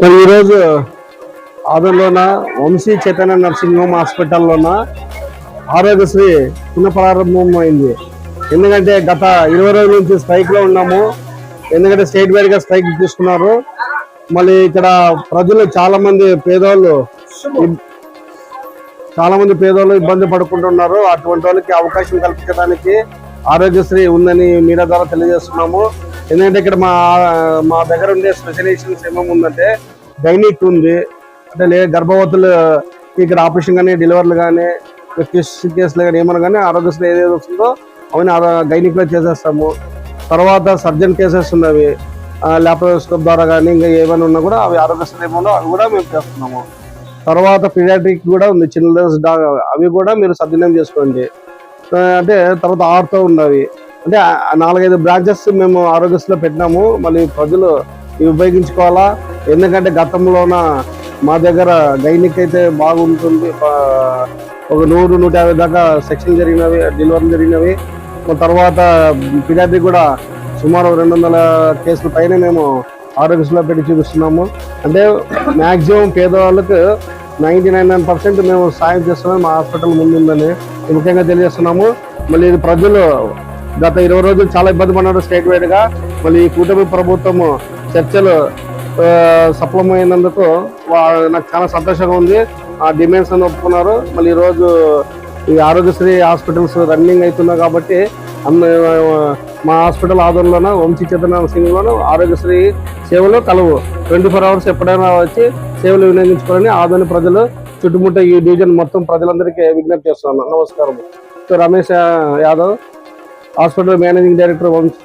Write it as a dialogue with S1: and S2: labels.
S1: మరి ఈరోజు ఆదోలోన Vamsi Chaitanya nursing home హాస్పిటల్లోన Aarogyasri పునఃప్రారంభం అయింది. ఎందుకంటే గత 20 రోజుల నుంచి స్ట్రైక్ లో ఉన్నాము. ఎందుకంటే స్టేట్ వైడ్ గా స్ట్రైక్ తీసుకున్నారు. మళ్ళీ ఇక్కడ ప్రజలు చాలా మంది పేదవాళ్ళు ఇబ్బంది పడుకుంటున్నారు. అటువంటి వాళ్ళకి అవకాశం కల్పించడానికి ఆరోగ్యశ్రీ ఉందని మీడియా ద్వారా తెలియజేస్తున్నాము. ఎందుకంటే ఇక్కడ మా దగ్గర ఉండే స్పెషలైజేషన్స్ ఏమేమి ఉందంటే గైనిక్ ఉంది, అంటే గర్భవతులు ఇక్కడ ఆపరేషన్ కానీ డెలివరీలు కానీ కేసులు కానీ ఏమన్నా కానీ ఆరోగ్యశ్రీ ఏదైతే వస్తుందో అవన్నీ గైనిక్లో చేసేస్తాము. తర్వాత సర్జన్ కేసెస్ ఉన్నవి, ల్యాప్రోస్కోప్ ద్వారా కానీ ఇంకా ఏమైనా ఉన్నా కూడా అవి ఆరోగ్యశ్రీ ఏమన్నా అవి కూడా మేము చేస్తున్నాము. తర్వాత పీడియాట్రిక్ కూడా ఉంది, చిల్డ్రన్స్ అవి కూడా మీరు సద్వినియోగం చేసుకోండి. అంటే తర్వాత ఆర్తో ఉన్నవి, అంటే 4-5 బ్రాంచెస్ మేము ఆరోగ్యశ్రీలో పెట్టినాము. మళ్ళీ ప్రజలు ఇవి ఉపయోగించుకోవాలా. ఎందుకంటే గతంలోన మా దగ్గర గైనిక్ అయితే బాగుంటుంది, ఒక 100-150 దాకా సెక్షన్ జరిగినవి, డెలివరీ జరిగినవి. తర్వాత పీడియాట్రిక్ కూడా సుమారు 200 కేసుల పైన మేము ఆరోగ్యశ్రీలో పెట్టి చూపిస్తున్నాము. అంటే మ్యాక్సిమం పేదవాళ్ళకు 99% మేము సాయం చేస్తున్నాం. మా హాస్పిటల్ ముందుందని ముఖ్యంగా తెలియజేస్తున్నాము. మళ్ళీ ఇది ప్రజలు గత 20 రోజులు చాలా ఇబ్బంది పడినారు స్టేట్ వైడ్ గా. మళ్ళీ ఈ కూటమి ప్రభుత్వము చర్చలు సఫలమైనందుకు నాకు చాలా సంతోషంగా ఉంది. ఆ డిమాండ్స్ అని ఒప్పుకున్నారు. మళ్ళీ ఈరోజు ఈ ఆరోగ్యశ్రీ హాస్పిటల్స్ రన్నింగ్ అవుతున్నాయి కాబట్టి మా హాస్పిటల్ ఆధ్వర్యంలోనూ వంశీ చైతన్య నర్సింగ్లోనూ ఆరోగ్యశ్రీ సేవలు కలవు. 24 hours ఎప్పుడైనా వచ్చి సేవలు వినియోగించుకోవాలని ఆదోని ప్రజలు, చుట్టుముట్ట ఈ డివిజన్ మొత్తం ప్రజలందరికీ విజ్ఞప్తి చేస్తున్నాను. నమస్కారం. Ramesh Yadav, hospital managing director Vamsi.